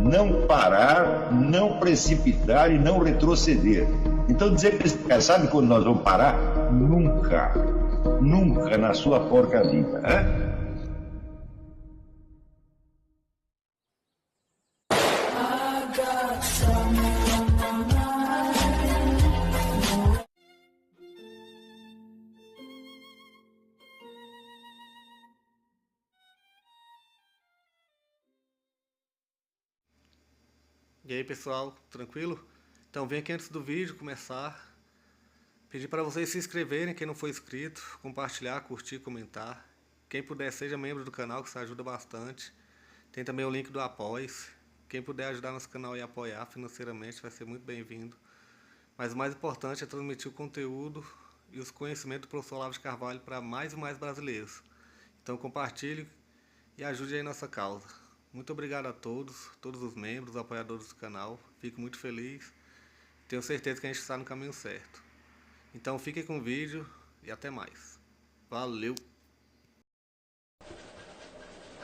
não parar, não precipitar e não retroceder. Então dizer para esse cara, sabe quando nós vamos parar? Nunca. Nunca na sua porca vida. Né? E aí pessoal, tranquilo? Então vem aqui antes do vídeo começar, pedir para vocês se inscreverem, quem não for inscrito, compartilhar, curtir, comentar. Quem puder seja membro do canal, que isso ajuda bastante. Tem também o link do Apoia-se. Quem puder ajudar nosso canal e apoiar financeiramente vai ser muito bem-vindo. Mas o mais importante é transmitir o conteúdo e os conhecimentos do professor Olavo de Carvalho para mais e mais brasileiros. Então compartilhe e ajude aí nossa causa. Muito obrigado a todos os membros, apoiadores do canal. Fico muito feliz. Tenho certeza que a gente está no caminho certo. Então fiquem com o vídeo e até mais. Valeu!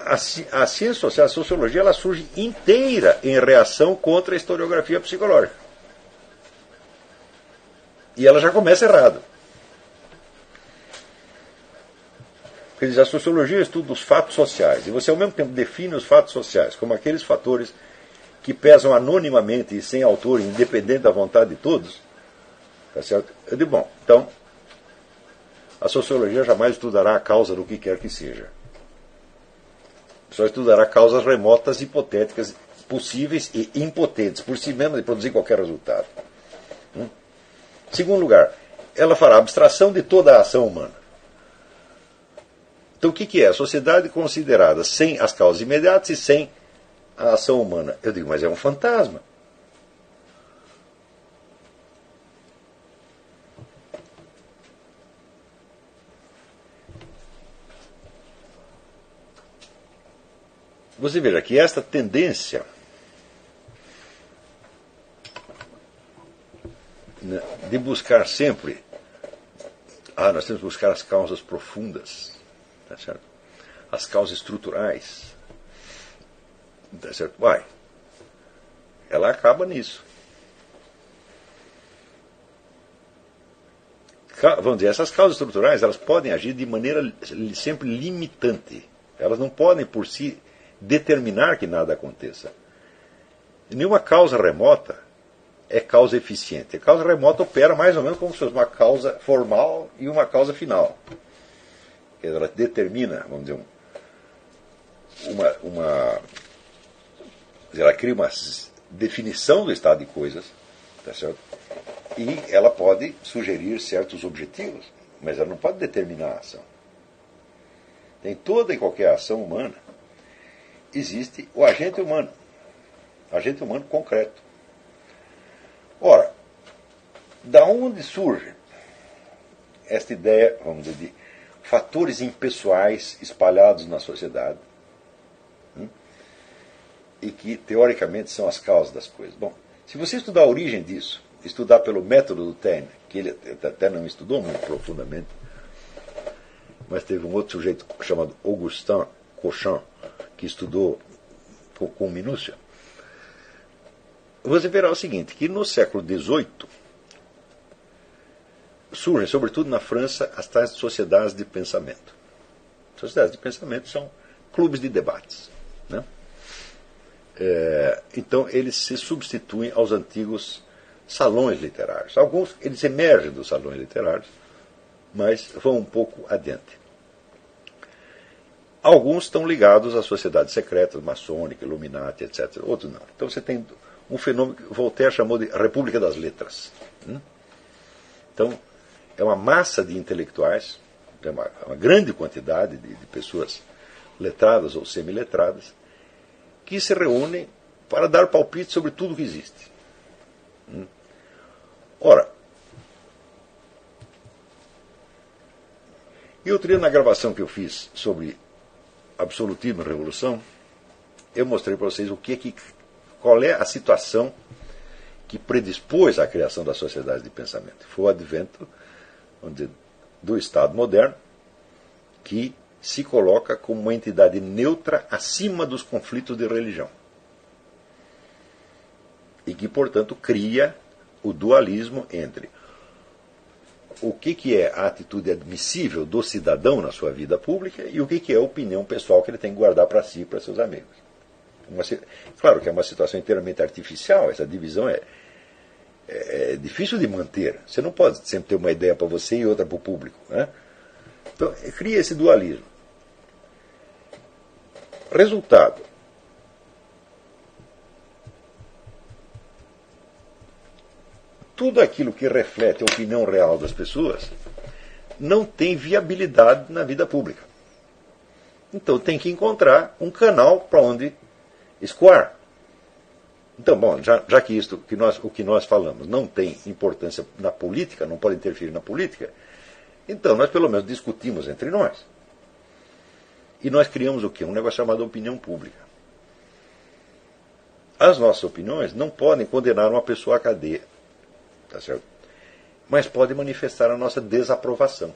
A ciência social, a sociologia, ela surge inteira em reação contra a historiografia psicológica. E ela já começa errado. Quer dizer, a sociologia estuda os fatos sociais, e você ao mesmo tempo define os fatos sociais como aqueles fatores que pesam anonimamente e sem autor, independente da vontade de todos. Tá certo? Eu digo, bom, então, a sociologia jamais estudará a causa do que quer que seja. Só estudará causas remotas, hipotéticas, possíveis e impotentes, por si mesma, de produzir qualquer resultado. Segundo lugar, ela fará abstração de toda a ação humana. Então o que é? A sociedade considerada sem as causas imediatas e sem a ação humana. Eu digo, mas é um fantasma. Você veja que esta tendência de buscar sempre, nós temos que buscar as causas profundas, tá certo? As causas estruturais, tá certo? Ela acaba nisso. Vamos dizer, essas causas estruturais, elas podem agir de maneira sempre limitante. Elas não podem por si determinar que nada aconteça. Nenhuma causa remota é causa eficiente. A causa remota opera mais ou menos como se fosse uma causa formal e uma causa final. Ela determina, vamos dizer, ela cria uma definição do estado de coisas, tá certo? E ela pode sugerir certos objetivos, mas ela não pode determinar a ação. Em toda e qualquer ação humana existe o agente humano concreto. Ora, da onde surge esta ideia, vamos dizer, de fatores impessoais espalhados na sociedade, e que teoricamente são as causas das coisas? Bom, se você estudar a origem disso, estudar pelo método do Taine, que ele até não estudou muito profundamente, mas teve um outro sujeito chamado Augustin Cochin, que estudou com minúcia, você verá o seguinte, que no século XVIII surgem, sobretudo na França, as tais sociedades de pensamento. Sociedades de pensamento são clubes de debates. Né? Então eles se substituem aos antigos salões literários. Alguns, eles emergem dos salões literários, mas vão um pouco adiante. Alguns estão ligados às sociedades secretas, maçônica, Illuminati, etc. Outros não. Então você tem um fenômeno que Voltaire chamou de República das Letras. Então, é uma massa de intelectuais, é uma grande quantidade de pessoas letradas ou semiletradas, que se reúnem para dar palpite sobre tudo que existe. Ora, e outro dia, na gravação que eu fiz sobre absolutismo e revolução, eu mostrei para vocês qual é a situação que predispôs à criação da sociedade de pensamento. Foi o advento, vamos dizer, do Estado moderno, que se coloca como uma entidade neutra acima dos conflitos de religião. e que, portanto, cria o dualismo entre o que é a atitude admissível do cidadão na sua vida pública e o que é a opinião pessoal que ele tem que guardar para si e para seus amigos. Claro que é uma situação inteiramente artificial, essa divisão é difícil de manter. Você não pode sempre ter uma ideia para você e outra para o público, né? Então, cria esse dualismo. Resultado. Tudo aquilo que reflete a opinião real das pessoas não tem viabilidade na vida pública. Então tem que encontrar um canal para onde escoar. Então, bom, já que o que nós falamos não tem importância na política, não pode interferir na política, então nós pelo menos discutimos entre nós. E nós criamos o quê? Um negócio chamado opinião pública. As nossas opiniões não podem condenar uma pessoa à cadeia. Tá certo? Mas pode manifestar a nossa desaprovação.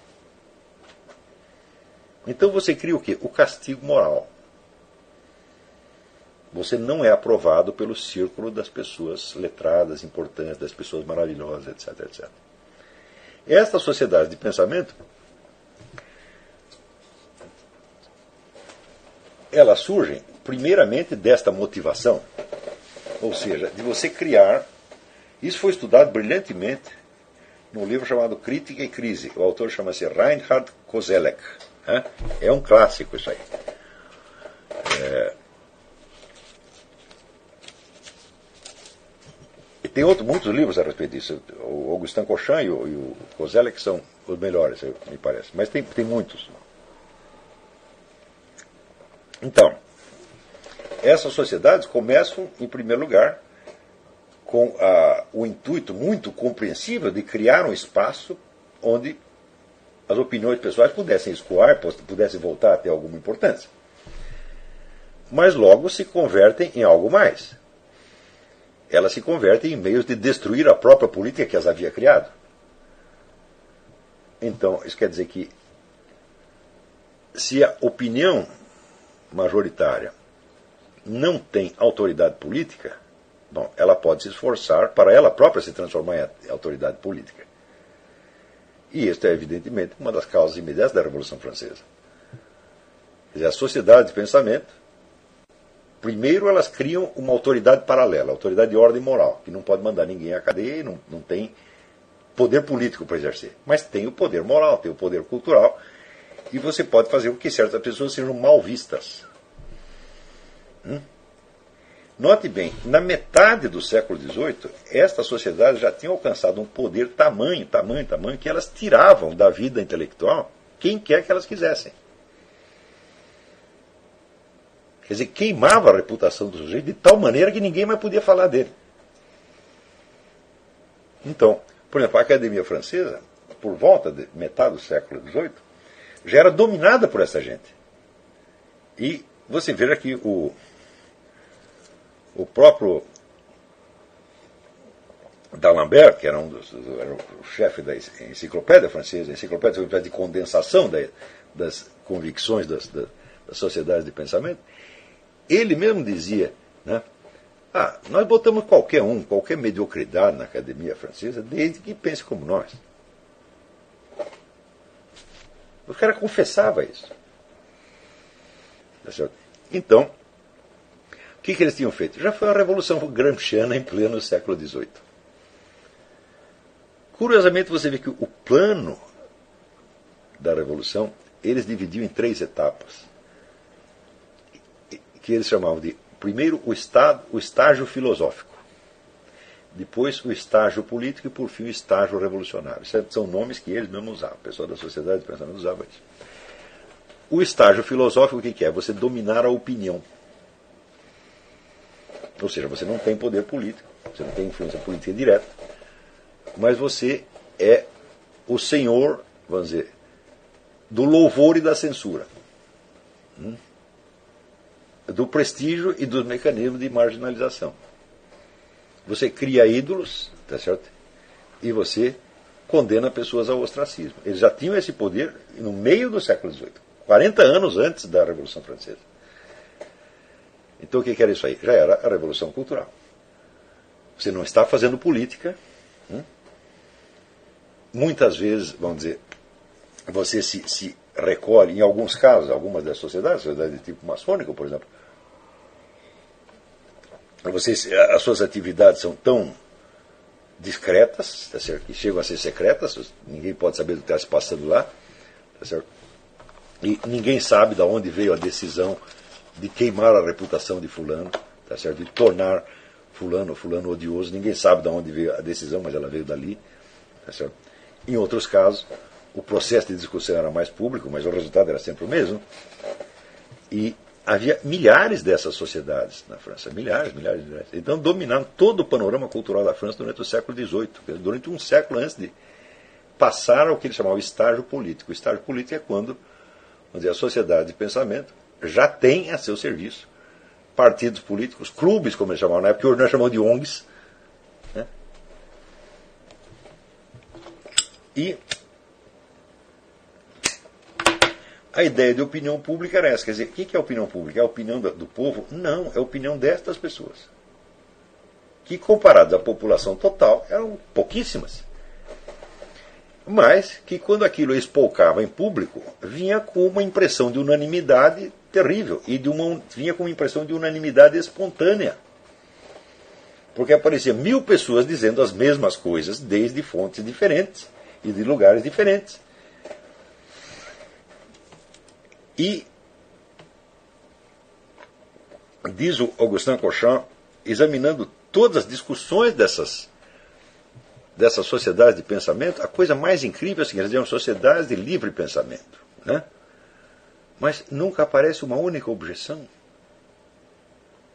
Então você cria o quê? O castigo moral. Você não é aprovado pelo círculo das pessoas letradas, importantes, das pessoas maravilhosas, etc, etc. Esta sociedade de pensamento, elas surgem primeiramente desta motivação, ou seja, de você criar. Isso foi estudado brilhantemente num livro chamado Crítica e Crise. O autor chama-se Reinhard Koselleck. É um clássico isso aí. E tem muitos livros a respeito disso. O Augustin Cochin e o Koselleck são os melhores, me parece. Mas tem muitos. Então, essas sociedades começam, em primeiro lugar, com o intuito muito compreensível de criar um espaço onde as opiniões pessoais pudessem escoar, pudessem voltar a ter alguma importância. Mas logo se convertem em algo mais. Elas se convertem em meios de destruir a própria política que as havia criado. Então, isso quer dizer que se a opinião majoritária não tem autoridade política, bom, ela pode se esforçar para ela própria se transformar em autoridade política. E isto é, evidentemente, uma das causas imediatas da Revolução Francesa. Quer dizer, a sociedade de pensamento, primeiro elas criam uma autoridade paralela, autoridade de ordem moral, que não pode mandar ninguém à cadeia e não tem poder político para exercer. Mas tem o poder moral, tem o poder cultural, e você pode fazer com que certas pessoas sejam mal vistas. Note bem, na metade do século XVIII, estas sociedades já tinham alcançado um poder tamanho, que elas tiravam da vida intelectual quem quer que elas quisessem. Quer dizer, queimava a reputação do sujeito de tal maneira que ninguém mais podia falar dele. Então, por exemplo, a Academia Francesa, por volta de metade do século XVIII, já era dominada por essa gente. E você veja que o próprio D'Alembert, que era era o chefe da enciclopédia francesa, a enciclopédia de condensação das convicções das sociedades de pensamento, ele mesmo dizia, né, nós botamos qualquer mediocridade na academia francesa, desde que pense como nós. O cara confessava isso. Tá certo? Então, o que eles tinham feito? Já foi a Revolução Gramsciana em pleno século XVIII. Curiosamente, você vê que o plano da Revolução, eles dividiam em 3 etapas, que eles chamavam de, primeiro, o estágio filosófico, depois o estágio político e, por fim, o estágio revolucionário. Isso são nomes que eles mesmos usavam, o pessoal da sociedade de pensamento usava isso. O estágio filosófico, o que é? Você dominar a opinião. Ou seja, você não tem poder político, você não tem influência política direta, mas você é o senhor, vamos dizer, do louvor e da censura, do prestígio e dos mecanismos de marginalização. Você cria ídolos, tá certo? E você condena pessoas ao ostracismo. Eles já tinham esse poder no meio do século XVIII, 40 anos antes da Revolução Francesa. Então o que era isso aí? Já era a Revolução Cultural. Você não está fazendo política. Muitas vezes, vamos dizer, você se recolhe, em alguns casos, algumas das sociedades de tipo maçônico, por exemplo, as suas atividades são tão discretas, tá certo? Que chegam a ser secretas, ninguém pode saber do que está se passando lá, tá certo? E ninguém sabe de onde veio a decisão de queimar a reputação de fulano, tá certo? De tornar fulano odioso, ninguém sabe de onde veio a decisão, mas ela veio dali, tá certo? Em outros casos, o processo de discussão era mais público, mas o resultado era sempre o mesmo. E havia milhares dessas sociedades na França, milhares. Então dominaram todo o panorama cultural da França durante o século XVIII, durante um século antes de passar ao que eles chamavam de estágio político. O estágio político é quando, vamos dizer, a sociedade de pensamento já tem a seu serviço partidos políticos, clubes, como eles chamavam na época, que hoje nós chamamos de ONGs, né? E a ideia de opinião pública era essa. Quer dizer, o que é a opinião pública? É a opinião do povo? Não, é a opinião destas pessoas. Que, comparadas à população total, eram pouquíssimas. Mas que, quando aquilo espolcava em público, vinha com uma impressão de unanimidade terrível. E vinha com uma impressão de unanimidade espontânea. Porque apareciam 1000 pessoas dizendo as mesmas coisas, desde fontes diferentes e de lugares diferentes. E diz o Augustin Cauchat, examinando todas as discussões dessas sociedades de pensamento, a coisa mais incrível é que elas eram sociedades de livre pensamento, né? Mas nunca aparece uma única objeção.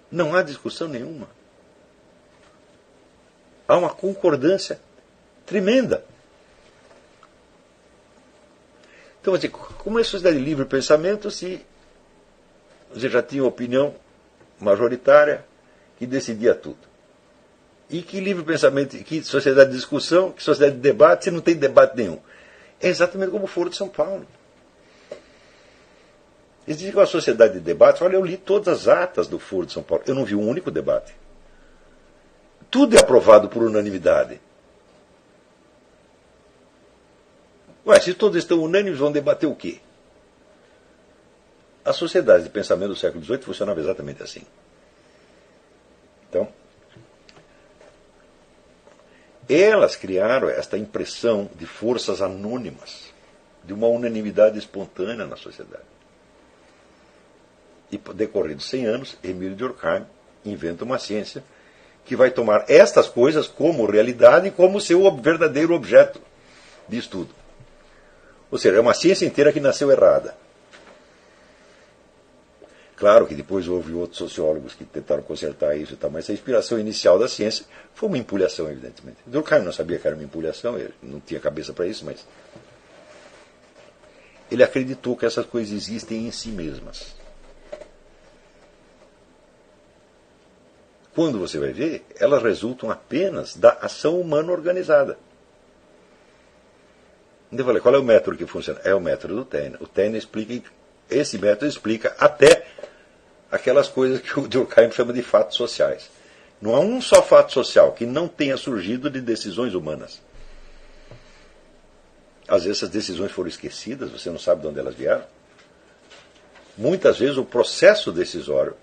Não há discussão nenhuma. Há uma concordância tremenda. Então, como é sociedade de livre pensamento, se você já tinha uma opinião majoritária que decidia tudo? E que livre pensamento, que sociedade de discussão, que sociedade de debate, se não tem debate nenhum? É exatamente como o Foro de São Paulo. Existe uma sociedade de debate. Olha, eu li todas as atas do Foro de São Paulo. Eu não vi um único debate. Tudo é aprovado por unanimidade. Ué, se todos estão unânimes, vão debater o quê? As sociedades de pensamento do século XVIII funcionavam exatamente assim. Então, elas criaram esta impressão de forças anônimas, de uma unanimidade espontânea na sociedade. E, decorridos 100 anos, Emile Durkheim inventa uma ciência que vai tomar estas coisas como realidade e como seu verdadeiro objeto de estudo. Ou seja, é uma ciência inteira que nasceu errada. Claro que depois houve outros sociólogos que tentaram consertar isso e tal, mas a inspiração inicial da ciência foi uma empulhação, evidentemente. Durkheim não sabia que era uma empulhação, ele não tinha cabeça para isso, mas ele acreditou que essas coisas existem em si mesmas. Quando você vai ver, elas resultam apenas da ação humana organizada. Então eu falei, qual é o método que funciona? É o método do Taine. O Taine explica, esse método explica até aquelas coisas que o Durkheim chama de fatos sociais. Não há um só fato social que não tenha surgido de decisões humanas. Às vezes essas decisões foram esquecidas, você não sabe de onde elas vieram. Muitas vezes o processo decisório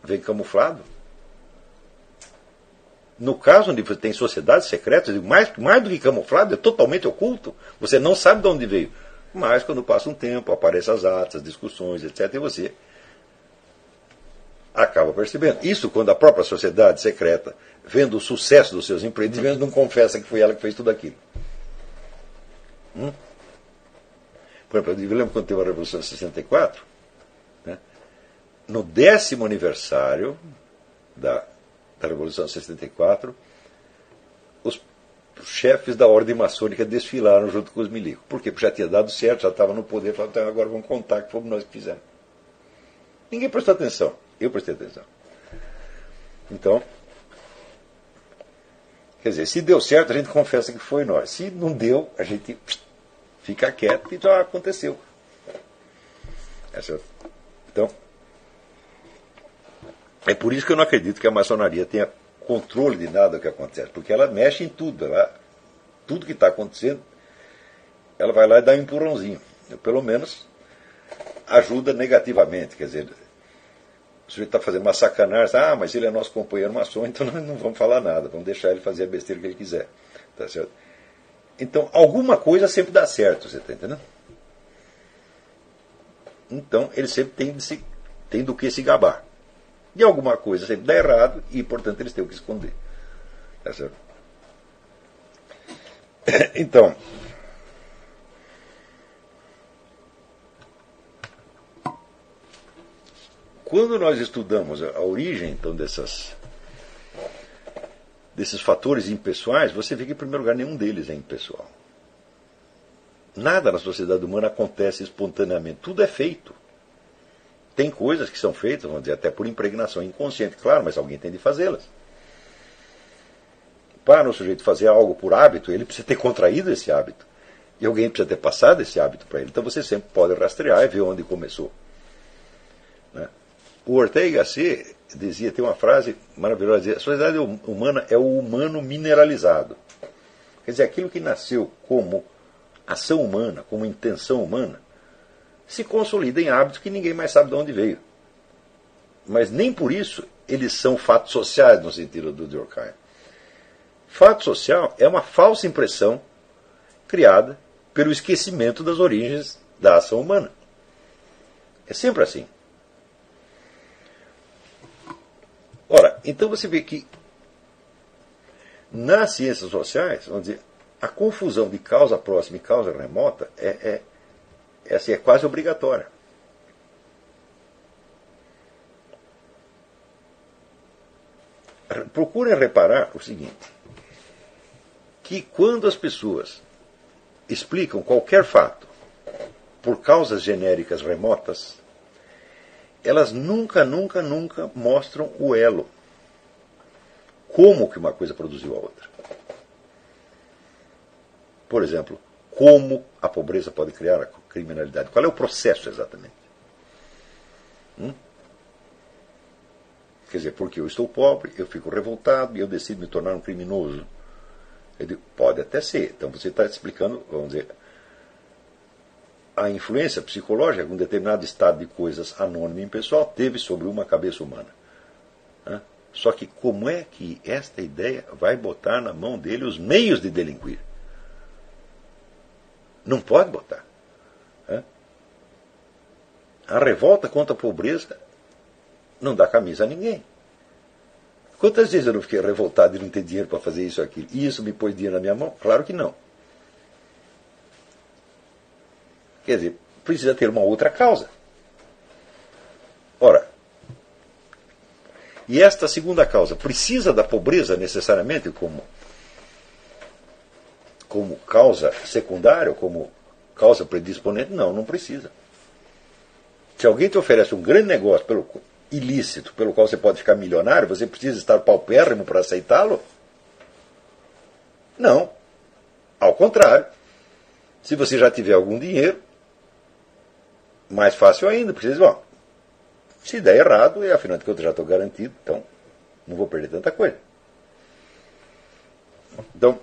vem camuflado. No caso onde você tem sociedades secretas, mais do que camuflado, é totalmente oculto. Você não sabe de onde veio. Mas quando passa um tempo, aparecem as atas, discussões, etc., e você acaba percebendo. Isso quando a própria sociedade secreta, vendo o sucesso dos seus empreendimentos, não confessa que foi ela que fez tudo aquilo. Por exemplo, eu lembro quando teve a Revolução de 64, né, no 10º aniversário da Revolução de 64, os chefes da ordem maçônica desfilaram junto com os milicos. Por quê? Porque já tinha dado certo, já estava no poder, falaram, então agora vamos contar que fomos nós que fizemos. Ninguém prestou atenção. Eu prestei atenção. Então, quer dizer, se deu certo, a gente confessa que foi nós. Se não deu, a gente fica quieto e já aconteceu. Então, é por isso que eu não acredito que a maçonaria tenha controle de nada do que acontece, porque ela mexe em tudo. Tudo que está acontecendo, ela vai lá e dá um empurrãozinho. Pelo menos ajuda negativamente. Quer dizer, o sujeito está fazendo uma sacanagem, mas ele é nosso companheiro maçom, então nós não vamos falar nada, vamos deixar ele fazer a besteira que ele quiser. Tá certo? Então, alguma coisa sempre dá certo, você está entendendo? Então, ele sempre tem do que se gabar. E alguma coisa sempre dá errado e, portanto, eles têm o que esconder. Tá certo? Então, quando nós estudamos a origem então, desses fatores impessoais, você vê que, em primeiro lugar, nenhum deles é impessoal. Nada na sociedade humana acontece espontaneamente. Tudo é feito. Tem coisas que são feitas, vamos dizer, até por impregnação inconsciente, claro, mas alguém tem de fazê-las. Para o sujeito fazer algo por hábito, ele precisa ter contraído esse hábito. E alguém precisa ter passado esse hábito para ele. Então você sempre pode rastrear e ver onde começou. Né? O Ortega y Gasset dizia, tem uma frase maravilhosa, dizia, a sociedade humana é o humano mineralizado. Quer dizer, aquilo que nasceu como ação humana, como intenção humana, se consolida em hábitos que ninguém mais sabe de onde veio. Mas nem por isso eles são fatos sociais no sentido do Durkheim. Fato social é uma falsa impressão criada pelo esquecimento das origens da ação humana. É sempre assim. Ora, então você vê que nas ciências sociais, vamos dizer, a confusão de causa próxima e causa remota é quase obrigatória. Procurem reparar o seguinte, que quando as pessoas explicam qualquer fato por causas genéricas remotas, elas nunca mostram o elo. Como que uma coisa produziu a outra. Por exemplo, como a pobreza pode criar a criminalidade. Qual é o processo exatamente? Quer dizer, porque eu estou pobre, eu fico revoltado e eu decido me tornar um criminoso. Eu digo, pode até ser. Então você está explicando, vamos dizer, a influência psicológica que um determinado estado de coisas anônimo e impessoal teve sobre uma cabeça humana. Só que como é que esta ideia vai botar na mão dele os meios de delinquir? Não pode botar. A revolta contra a pobreza não dá camisa a ninguém. Quantas vezes eu não fiquei revoltado de não ter dinheiro para fazer isso ou aquilo? E isso me pôs dinheiro na minha mão? Claro que não. Quer dizer, precisa ter uma outra causa. Ora, e esta segunda causa precisa da pobreza necessariamente como causa secundária, ou como causa predisponente? Não, não precisa. Se alguém te oferece um grande negócio ilícito, pelo qual você pode ficar milionário, você precisa estar paupérrimo para aceitá-lo? Não. Ao contrário. Se você já tiver algum dinheiro, mais fácil ainda, porque você diz, bom, se der errado, afinal de contas eu já estou garantido, então não vou perder tanta coisa. Então,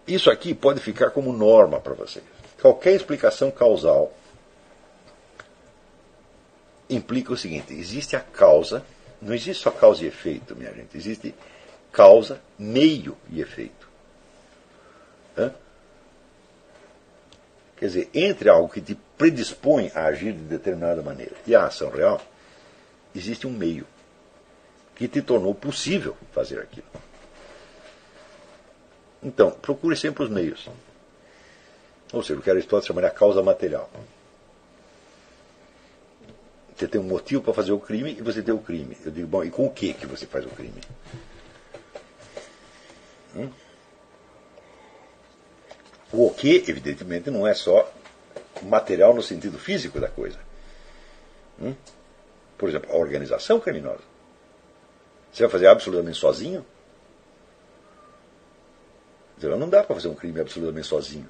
isso aqui pode ficar como norma para vocês. Qualquer explicação causal implica o seguinte, existe a causa, não existe só causa e efeito, minha gente, existe causa, meio e efeito. Quer dizer, entre algo que te predispõe a agir de determinada maneira e a ação real, existe um meio que te tornou possível fazer aquilo. Então, procure sempre os meios. Ou seja, o que Aristóteles chamaria a causa material. Você tem um motivo para fazer o crime e você tem o crime. Eu digo, bom, e com o que você faz o crime? O que, evidentemente, não é só material no sentido físico da coisa. Por exemplo, a organização criminosa. Você vai fazer absolutamente sozinho? Não dá para fazer um crime absolutamente sozinho.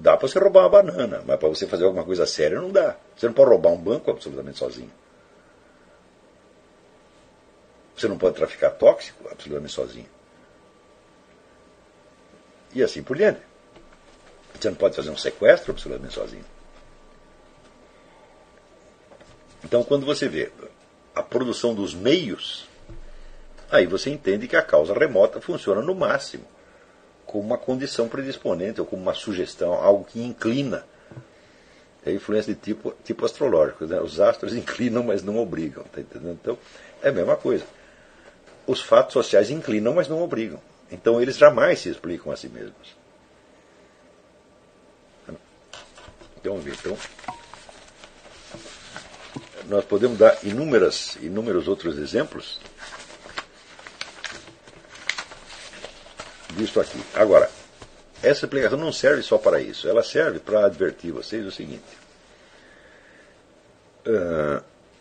Dá para você roubar uma banana, mas para você fazer alguma coisa séria não dá. Você não pode roubar um banco absolutamente sozinho. Você não pode traficar tóxico absolutamente sozinho. E assim por diante. Você não pode fazer um sequestro absolutamente sozinho. Então, quando você vê a produção dos meios, aí você entende que a causa remota funciona no máximo como uma condição predisponente ou como uma sugestão, algo que inclina. É influência de tipo astrológico. Né? Os astros inclinam, mas não obrigam. Tá entendendo? Então, é a mesma coisa. Os fatos sociais inclinam, mas não obrigam. Então, eles jamais se explicam a si mesmos. Então, vamos ver. Então, nós podemos dar inúmeros outros exemplos disso aqui. Agora, essa explicação não serve só para isso. Ela serve para advertir vocês o seguinte.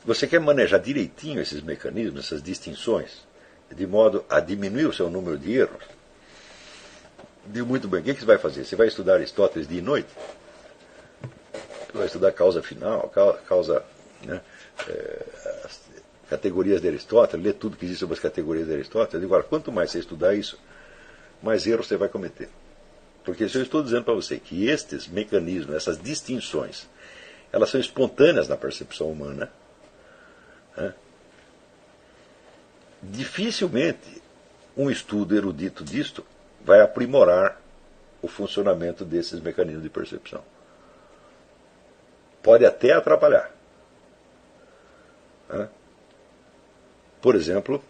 Você quer manejar direitinho esses mecanismos, essas distinções, de modo a diminuir o seu número de erros? Digo muito bem, o que você vai fazer? Você vai estudar Aristóteles dia e noite? Você vai estudar causa final, causa, né, as categorias de Aristóteles, ler tudo que existe sobre as categorias de Aristóteles. Eu digo, agora, quanto mais você estudar isso, mais erros você vai cometer. Porque se eu estou dizendo para você que estes mecanismos, essas distinções, elas são espontâneas na percepção humana, né, dificilmente um estudo erudito disto vai aprimorar o funcionamento desses mecanismos de percepção. Pode até atrapalhar. Né? Por exemplo,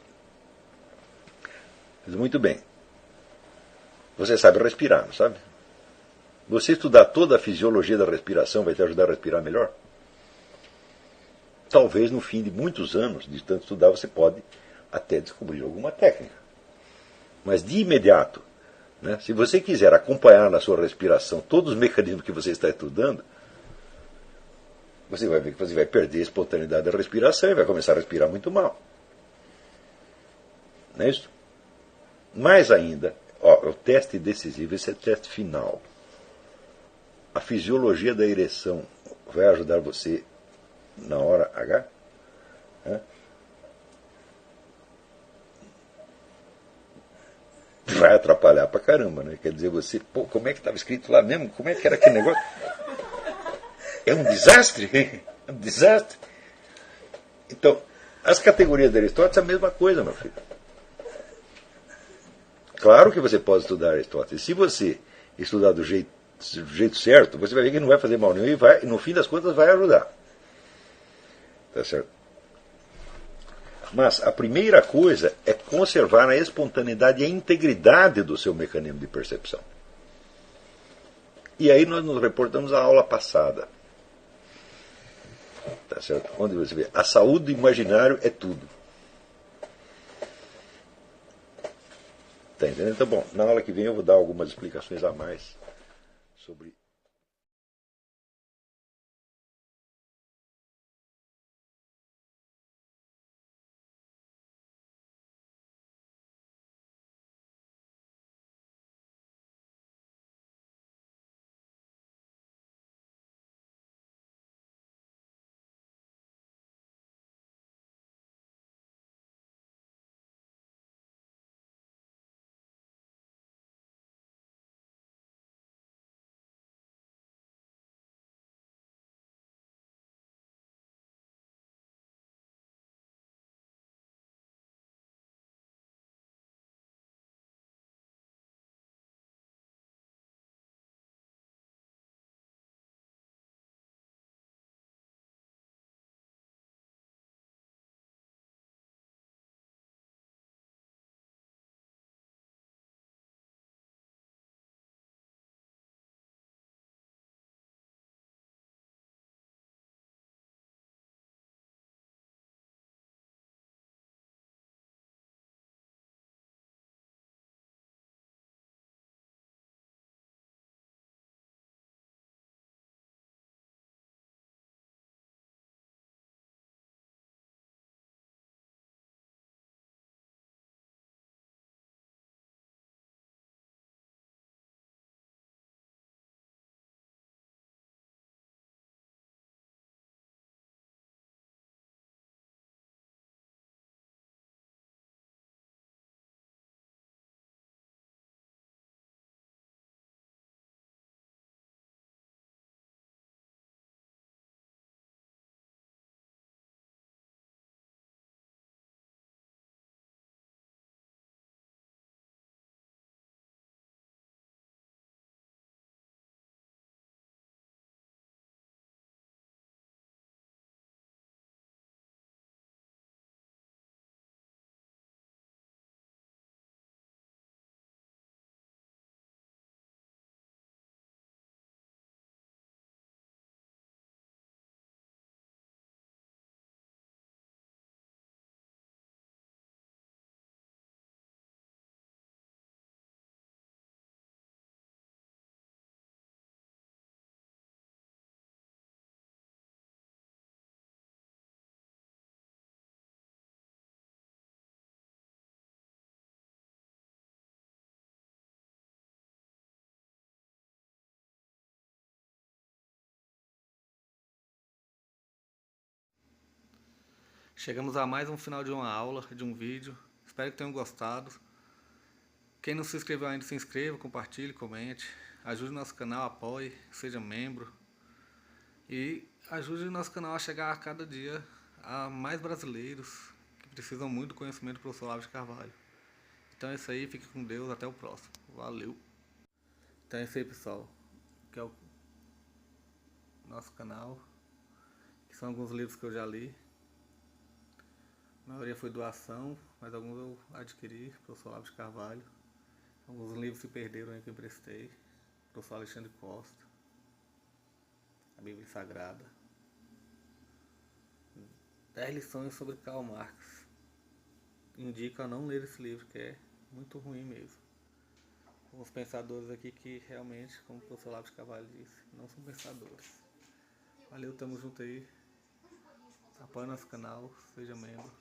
muito bem, você sabe respirar, não sabe? Você estudar toda a fisiologia da respiração vai te ajudar a respirar melhor? Talvez no fim de muitos anos de tanto estudar você pode até descobrir alguma técnica. Mas de imediato, né, se você quiser acompanhar na sua respiração todos os mecanismos que você está estudando, você vai ver que você vai perder a espontaneidade da respiração e vai começar a respirar muito mal. Não é isso? Mais ainda, o teste decisivo, esse é o teste final. A fisiologia da ereção vai ajudar você na hora H? Vai atrapalhar pra caramba, né? Quer dizer, você, como é que estava escrito lá mesmo? Como é que era aquele negócio? É um desastre? É um desastre? Então, as categorias de Aristóteles é a mesma coisa, meu filho. Claro que você pode estudar Aristóteles. Se você estudar do jeito certo, você vai ver que não vai fazer mal nenhum e no fim das contas vai ajudar. Tá certo? Mas a primeira coisa é conservar a espontaneidade e a integridade do seu mecanismo de percepção. E aí nós nos reportamos à aula passada. Tá certo? Onde você vê, a saúde do imaginário é tudo. Tá entendendo? Então, bom, na aula que vem eu vou dar algumas explicações a mais sobre Chegamos a mais um final de uma aula, de um vídeo. Espero que tenham gostado. Quem não se inscreveu ainda, se inscreva, compartilhe, comente. Ajude o nosso canal, apoie, seja membro. E ajude o nosso canal a chegar a cada dia a mais brasileiros que precisam muito do conhecimento do professor Olavo de Carvalho. Então é isso aí, fique com Deus, até o próximo. Valeu! Então é isso aí, pessoal. Que é o nosso canal. Que são alguns livros que eu já li. A maioria foi doação, mas alguns eu adquiri, professor Olavo de Carvalho. Alguns livros se perderam aí que eu emprestei. Professor Alexandre Costa. A Bíblia Sagrada. 10 lições sobre Karl Marx. Indico a não ler esse livro, que é muito ruim mesmo. Alguns pensadores aqui que realmente, como o professor Olavo de Carvalho disse, não são pensadores. Valeu, tamo junto aí. Apoie nosso canal, seja membro.